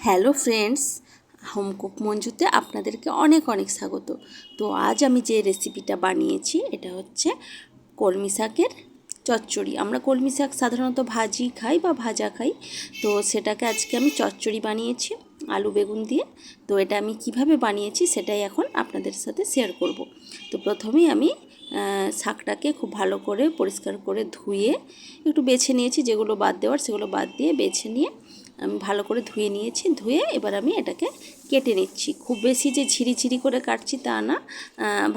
Hello friends, home cook মঞ্জুতে আপনাদেরকে অনেক অনেক স্বাগত। তো আজ আমি যে রেসিপিটা বানিয়েছি এটা হচ্ছে কলমি শাকের চচ্চড়ি। আমরা কলমি শাক সাধারণত ভাজি খাই বা ভাজা খাই, তো সেটাকে আজকে আমি চচ্চড়ি বানিয়েছি আলু বেগুন দিয়ে। তো এটা আমি কিভাবে বানিয়েছি সেটাই এখন আপনাদের সাথে শেয়ার করব। তো প্রথমেই আমি শাকটাকে খুব ভালো করে পরিষ্কার করে ধুয়ে একটু বেছে নিয়েছি, যেগুলো বাদ দেওয়ার সেগুলো বাদ দিয়ে বেছে নিয়ে আমি ভালো করে ধুয়ে নিয়েছি। ধুয়ে এবার আমি এটাকে কেটে নিচ্ছি। খুব বেশি যে ঝিরিঝিরি করে কাটছি তা না,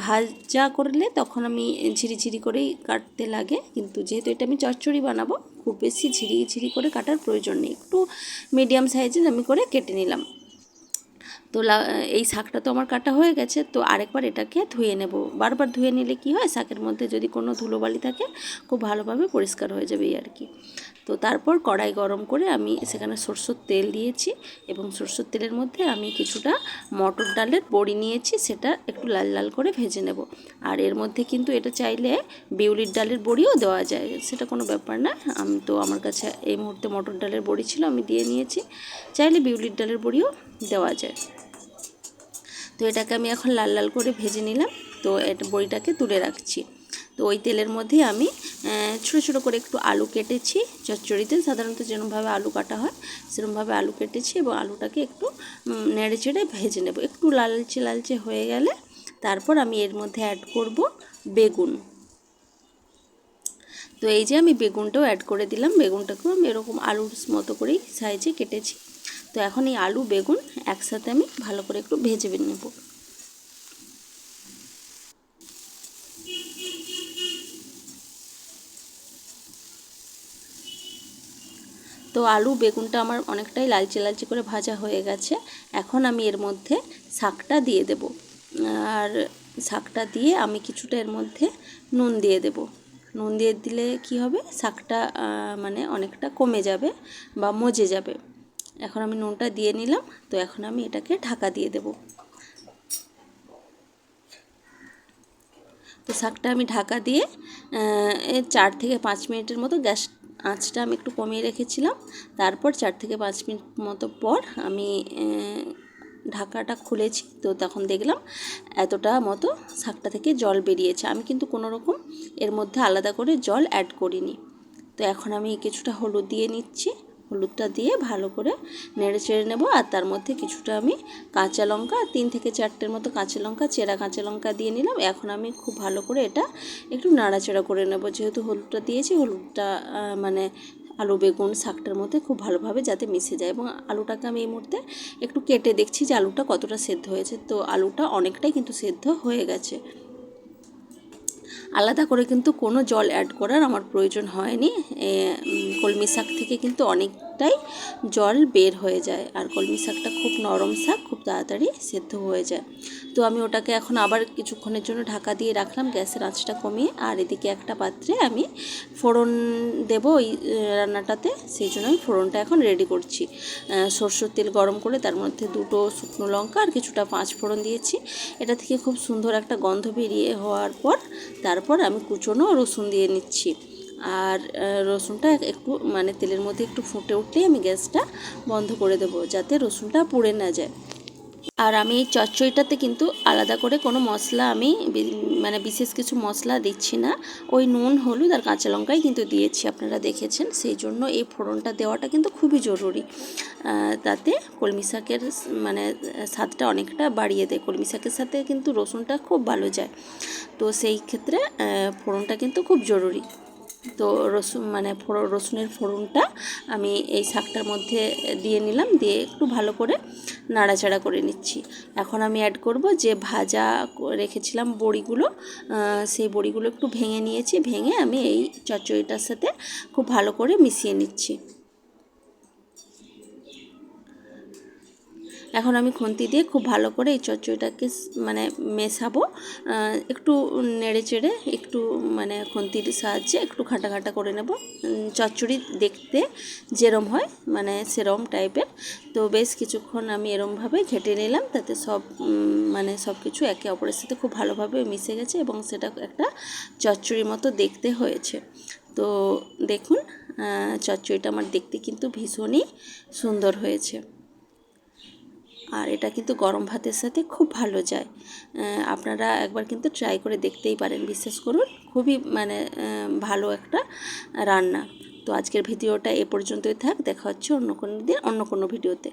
ভাজা করলে তখন আমি ঝিরিঝিরি করেই কাটতে লাগে, কিন্তু যেহেতু এটা আমি চচ্চড়ি বানাবো খুব বেশি ঝিরিঝিরি করে কাটার প্রয়োজন নেই, একটু মিডিয়াম সাইজের আমি করে কেটে নিলাম। তো এই শাকটা তো আমার কাটা হয়ে গেছে, তো আরেকবার এটাকে ধুয়ে নেব। বারবার ধুয়ে নিলে কি হয়, শাকের মধ্যে যদি কোনো ধুলোবালি থাকে খুব ভালোভাবে পরিষ্কার হয়ে যাবে এই আর কি। তো তারপর কড়াই গরম করে আমি সেখানে সরষের তেল দিয়েছি এবং সরষের তেলের মধ্যে আমি কিছুটা মটর ডালের বড়ি নিয়েছি, সেটা একটু লাল লাল করে ভেজে নেব। আর এর মধ্যে কিন্তু এটা চাইলে বিউলির ডালের বড়িও দেওয়া যায়, সেটা কোনো ব্যাপার না। আমার কাছে এই মুহূর্তে মটর ডালের বড়ি ছিল, আমি দিয়ে নিয়েছি। চাইলে বিউলির ডালের বড়িও দেওয়া যায়। তো এটাকে আমি এখন লাল লাল করে ভেজে নিলাম। তো এটা বড়িটাকে তুলে রাখছি। তো ওই তেলের মধ্যে আমি ছোটো ছোটো করে একটু আলু কেটেছি। চচ্চড়িতে সাধারণত যেরকমভাবে আলু কাটা হয় সেরকমভাবে আলু কেটেছি এবং আলুটাকে একটু নেড়ে চেড়ে ভেজে নেব। একটু লালচে লালচে হয়ে গেলে তারপর আমি এর মধ্যে অ্যাড করব বেগুন। তো এই যে আমি বেগুনটাও অ্যাড করে দিলাম। বেগুনটাকেও আমি এরকম আলুর মতো করেই সাইজে কেটেছি। তো এখন এই আলু বেগুন একসাথে আমি ভালো করে একটু ভেজে নেব। তো আলু বেগুনটা আমার অনেকটাই লালচে লালচে করে ভাজা হয়ে গেছে। এখন আমি এর মধ্যে শাকটা দিয়ে দেব। আর শাকটা দিয়ে আমি কিছুটা এর মধ্যে নুন দিয়ে দেব। নুন দিয়ে দিলে কি হবে, শাকটা মানে অনেকটা কমে যাবে বা মজে যাবে। এখন আমি নুনটা দিয়ে নিলাম। তো এখন আমি এটাকে ঢাকা দিয়ে দেব। তো শাকটা আমি ঢাকা দিয়ে 4 থেকে 5 মিনিটের মতো গ্যাস আঁচটা আমি একটু কমিয়ে রেখেছিলাম। তারপর 4 থেকে 5 মিনিট মতো পর আমি ঢাকাটা খুলেছি। তো তখন দেখলাম এতটা মতো শাকটা থেকে জল বেরিয়েছে। আমি কিন্তু কোনো রকম এর মধ্যে আলাদা করে জল অ্যাড করিনি। তো এখন আমি কিছুটা হলুদ দিয়ে নিচ্ছি। হলুদটা দিয়ে ভালো করে নেড়ে চেড়ে নেব। আর তার মধ্যে কিছুটা আমি কাঁচা লঙ্কা, 3 থেকে 4টের মতো কাঁচা লঙ্কা, চেরা কাঁচা লঙ্কা দিয়ে নিলাম। এখন আমি খুব ভালো করে এটা একটু নাড়াচাড়া করে নেব। যেহেতু হলুদটা দিয়েছি, হলুদটা মানে আলু বেগুন শাকটার মধ্যে খুব ভালোভাবে যাতে মিশে যায়। এবং আলুটাকে আমি এই মুহূর্তে একটু কেটে দেখছি যে আলুটা কতটা সেদ্ধ হয়েছে। তো আলুটা অনেকটাই কিন্তু সেদ্ধ হয়ে গেছে। আলাদা করে কিন্তু কোনো জল অ্যাড করার আমার প্রয়োজন হয়নি। কলমি শাক থেকে কিন্তু অনেকটাই জল বের হয়ে যায়। আর কলমি শাকটা খুব নরম শাক, খুব তাড়াতাড়ি সেদ্ধ হয়ে যায়। তো আমি ওটাকে এখন আবার কিছুক্ষণের জন্য ঢাকা দিয়ে রাখলাম, গ্যাসের আঁচটা কমিয়ে। আর এদিকে একটা পাত্রে আমি ফোড়ন দেব ওই রান্নাটাতে, সেই জন্য আমি ফোড়নটা এখন রেডি করছি। সরষের তেল গরম করে তার মধ্যে 2টো শুকনো লঙ্কা আর কিছুটা 5 ফোড়ন দিয়েছি। এটা থেকে খুব সুন্দর একটা গন্ধ বেরিয়ে হওয়ার পর তারপর আমি কুচনো রসুন দিয়ে নিচ্ছি। আর রসুনটা একটু মানে তেলের মধ্যে একটু ফুটে উঠলেই আমি গ্যাসটা বন্ধ করে দেবো, যাতে রসুনটা পুড়ে না যায়। আর আমি এই চচ্চড়িটাতে কিন্তু আলাদা করে কোনো মশলা আমি মানে বিশেষ কিছু মশলা দিচ্ছি না। ওই নুন, হলুদ আর কাঁচা লঙ্কাই কিন্তু দিয়েছি, আপনারা দেখেছেন। সেই জন্য এই ফোড়নটা দেওয়াটা কিন্তু খুবই জরুরি। তাতে কলমি শাকের মানে স্বাদটা অনেকটা বাড়িয়ে দেয়। কলমি শাকের সাথে কিন্তু রসুনটা খুব ভালো যায়। তো সেই ক্ষেত্রে ফোড়নটা কিন্তু খুব জরুরি। তো রসুনের ফোড়নটা আমি এই শাকটার মধ্যে দিয়ে নিলাম, দিয়ে একটু ভালো করে নাড়াচাড়া করে নিচ্ছি। এখন আমি অ্যাড করব যে ভাজা রেখেছিলাম বড়িগুলো, সেই বড়িগুলো একটু ভেঙে নিয়েছি। ভেঙে আমি এই চচ্চড়িটার সাথে খুব ভালো করে মিশিয়ে নিচ্ছি। এখন আমি খুন্তি দিয়ে খুব ভালো করে এই চচ্চড়িটাকে মানে মেশাবো। একটু নেড়ে চেড়ে একটু মানে খুন্তির সাহায্যে একটু ঘাঁটা ঘাঁটা করে নেব। চচ্চড়ি দেখতে যেরম হয় মানে সেরম টাইপের। তো বেশ কিছুক্ষণ আমি এরমভাবে ঘেঁটে নিলাম, তাতে মানে সব কিছু একে অপরের সাথে খুব ভালোভাবে মিশে গেছে এবং সেটা একটা চচ্চড়ির মতো দেখতে হয়েছে। তো দেখুন, চচ্চড়িটা আমার দেখতে কিন্তু ভীষণই সুন্দর হয়েছে। আর এটা কিন্তু গরম ভাতের সাথে খুব ভালো যায়। আপনারা একবার কিন্তু ট্রাই করে দেখতেই পারেন, বিশ্বাস করুন খুবই মানে ভালো একটা রান্না। তো আজকের ভিডিওটা এ পর্যন্তই থাক, দেখা হচ্ছে অন্য কোনো দিন অন্য কোনো ভিডিওতে।